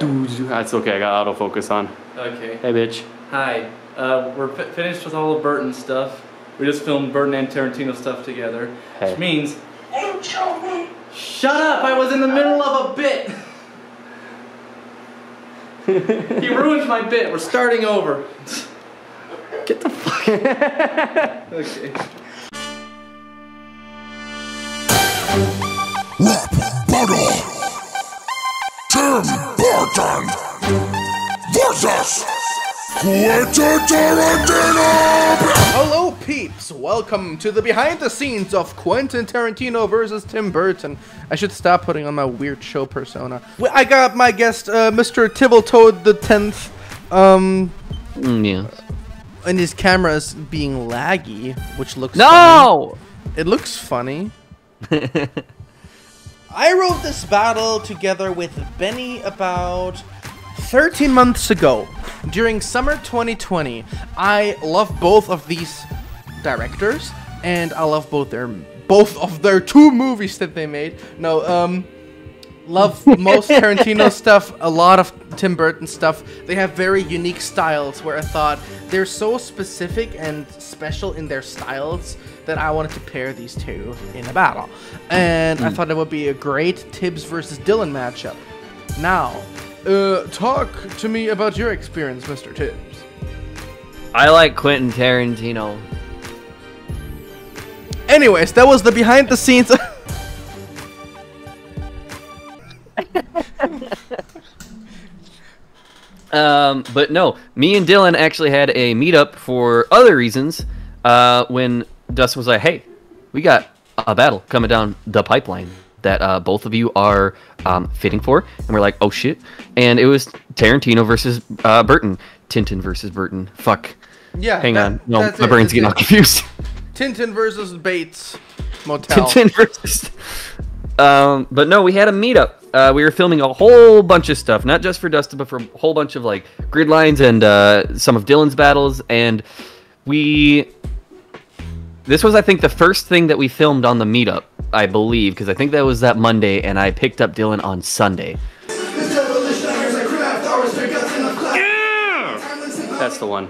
That's okay, I got autofocus on. Okay. Hey, bitch. Hi. We're finished with all of Burton stuff. We just filmed Burton and Tarantino stuff together. Hey. Which means... Shut up! I was in the middle of a bit! He ruined my bit. We're starting over. Get the fuck. Okay. Rap battle. Tim Burton versus Quentin Tarantino. Hello peeps, welcome to the behind the scenes of Quentin Tarantino versus Tim Burton. I should stop putting on my weird show persona. I got my guest, Mr. Tibbletoad the 10th, yeah. and his camera is being laggy, which looks No! funny. It looks funny. I wrote this battle together with Benny about 13 months ago. During summer 2020, I love both of these directors, and I love both of their two movies that they made. No, love most Tarantino stuff, a lot of Tim Burton stuff. They have very unique styles where I thought they're so specific and special in their styles that I wanted to pair these two in a battle. And I thought it would be a great Tibbs versus Dylan matchup. Now, talk to me about your experience, Mr. Tibbs. I like Quentin Tarantino. Anyways, that was the behind the scenes. But no, me and Dylan actually had a meetup for other reasons. When Dustin was like, "Hey, we got a battle coming down the pipeline that both of you are fitting for," and we're like, "Oh shit!" And it was Tarantino versus Burton, Tintin versus Burton. Fuck. Yeah. Hang on, no, my brain's getting all confused. Tintin versus Bates Motel. Tintin versus. But no, we had a meetup. We were filming a whole bunch of stuff, not just for Dustin, but for a whole bunch of like grid lines and some of Dylan's battles. And this was, I think, the first thing that we filmed on the meetup, I believe, because I think that was that Monday, and I picked up Dylan on Sunday. Yeah! That's the one.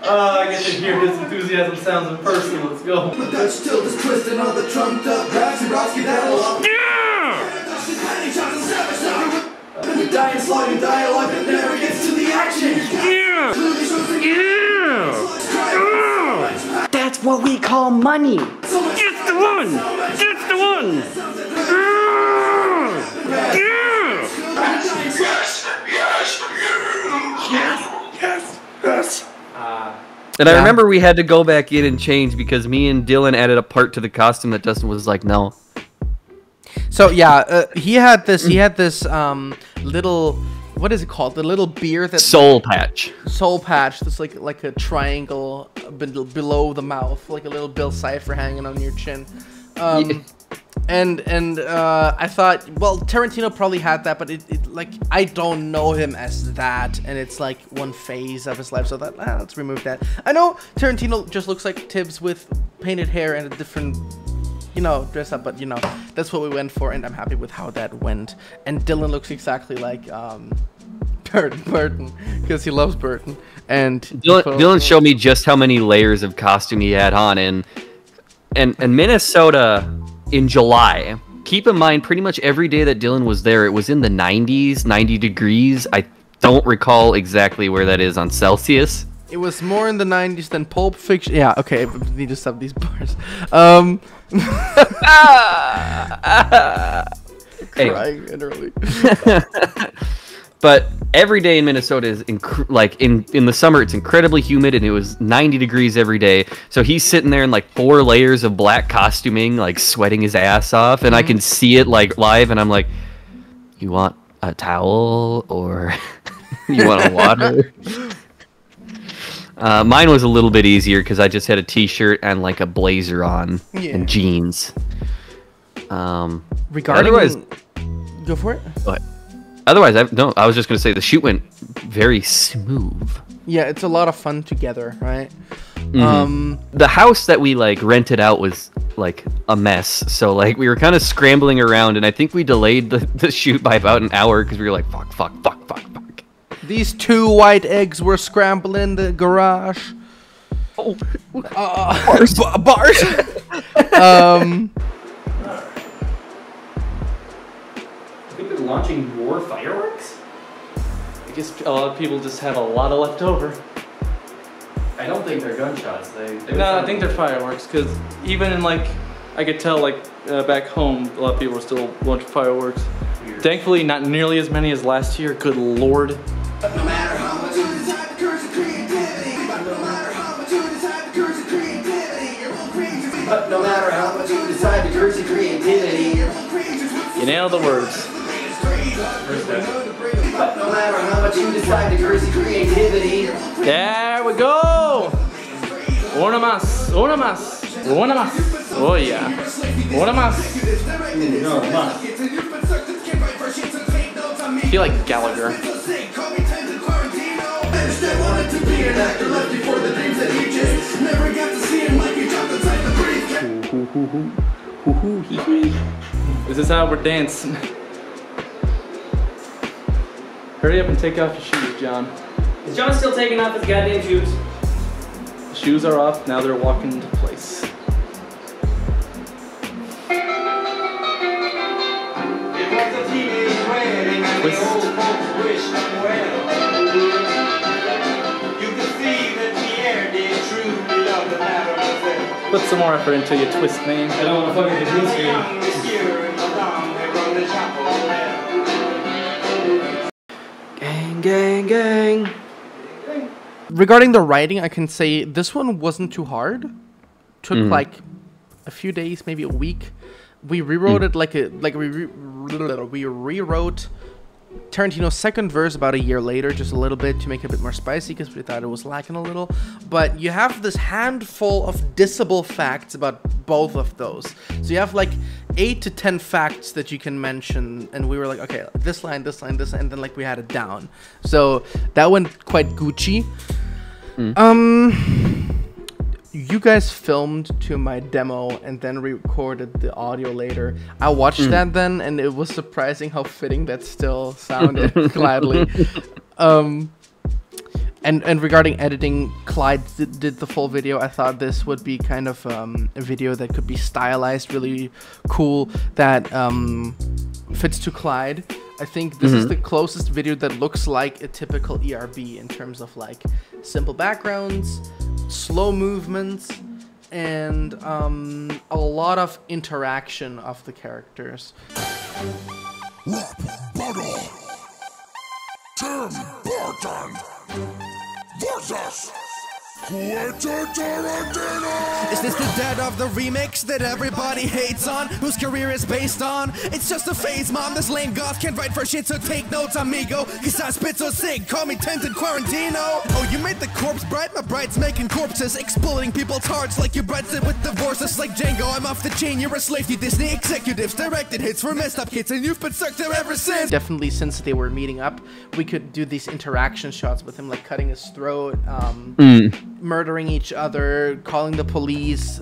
I get to hear his enthusiasm sounds in person. Let's go. Dutch still just twisting on the trumped up raps and rocks get that along. Yeah! We die and sliding dialogue that never gets to the action. Yeah! Yeah! That's what we call money. That's the one! That's the one! Yeah! Yes. And I remember we had to go back in and change because me and Dylan added a part to the costume that Dustin was like, no. So yeah, he had this little, what is it called? The little beer that Soul patch. soul patch. That's like a triangle below the mouth, like a little Bill Cipher hanging on your chin. And I thought, well, Tarantino probably had that, but it like I don't know him as that, and it's like one phase of his life. So that let's remove that. I know Tarantino just looks like Tibbs with painted hair and a different, dress up, but that's what we went for, and I'm happy with how that went. And Dylan looks exactly like Burton because he loves Burton. And Dylan showed me just how many layers of costume he had on, and Minnesota in July. Keep in mind, pretty much every day that Dylan was there, it was in the 90s, 90 degrees. I don't recall exactly where that is on Celsius. It was more in the 90s than Pulp Fiction. Yeah, okay, we need to stop these bars. Crying literally. But every day in Minnesota is in the summer it's incredibly humid, and it was 90 degrees every day. So he's sitting there in like 4 layers of black costuming, like sweating his ass off, and I can see it like live, and I'm like, you want a towel or you want a water? Mine was a little bit easier because I just had a t-shirt and like a blazer on and jeans. Regarding, otherwise, go for it. Go ahead. otherwise, I was just gonna say the shoot went very smooth. Yeah, it's a lot of fun together, right? The house that we like rented out was like a mess, so like we were kind of scrambling around, and I think we delayed the shoot by about an hour because we were like, fuck. These 2 white eggs were scrambling in the garage. Oh, Bars. I think they're launching more fireworks? I guess a lot of people just have a lot of left over. I don't think they're gunshots. No, I think they're fireworks, because even in like, I could tell like back home, a lot of people are still launching fireworks. Weird. Thankfully, not nearly as many as last year, good lord. No matter how much you decide to curse your creativity, but no matter how much you decide to curse your creativity, your own creatures. But no matter how much you decide to curse your creativity, your own creatures. You nailed the words. But no matter how much you decide to curse your creativity. There we go! Una más, una más, una más. Oh yeah. Una más. I feel like Gallagher. This is how we're dancing. Hurry up and take off your shoes, John. Is John still taking off his goddamn shoes? The shoes are off, now they're walking into place. Put some more effort into your twist, man. I don't want to fucking green screen. Gang, gang, gang. Regarding the writing, I can say this one wasn't too hard. Took like a few days, maybe a week. We rewrote it we rewrote Tarantino's second verse about a year later, just a little bit to make it a bit more spicy because we thought it was lacking a little. But you have this handful of dissable facts about both of those. So you have like 8 to 10 facts that you can mention, and we were like, okay, this line, and then like we had it down. So that went quite Gucci. You guys filmed to my demo and then recorded the audio later. I watched that then, and it was surprising how fitting that still sounded. Gladly. And regarding editing, Clyde did the full video. I thought this would be kind of a video that could be stylized, really cool, that fits to Clyde. I think this is the closest video that looks like a typical ERB in terms of like simple backgrounds, slow movements, and a lot of interaction of the characters. Rap battle. Tim Burton versus Quentin Tarantino. Is this the dead of the remix that everybody hates on? Whose career is based on? It's just a phase, mom. This lame goth can't write for shit, so take notes, amigo. Cause I spit so sick, call me Tintin Quarantino. Oh, you made the corpse bride? My bride's making corpses, exploding people's hearts like your bride said with divorces like Django. I'm off the chain, you're a slave to Disney executives. Directed hits for messed up kids, and you've been stuck there ever since. Definitely, since they were meeting up, we could do these interaction shots with him, like cutting his throat, murdering each other, calling the police,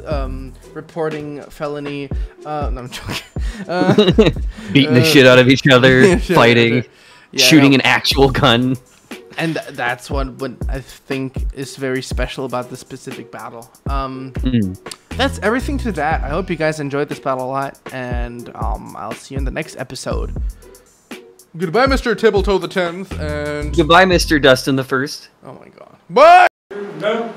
reporting felony. No, I'm joking. Beating the shit out of each other, fighting, Yeah, shooting an actual gun. And that's what I think is very special about this specific battle. That's everything to that. I hope you guys enjoyed this battle a lot, and I'll see you in the next episode. Goodbye, Mr. Tibbletoe the 10th, and Goodbye, Mr. Dustin the First. oh my god. Bye! No.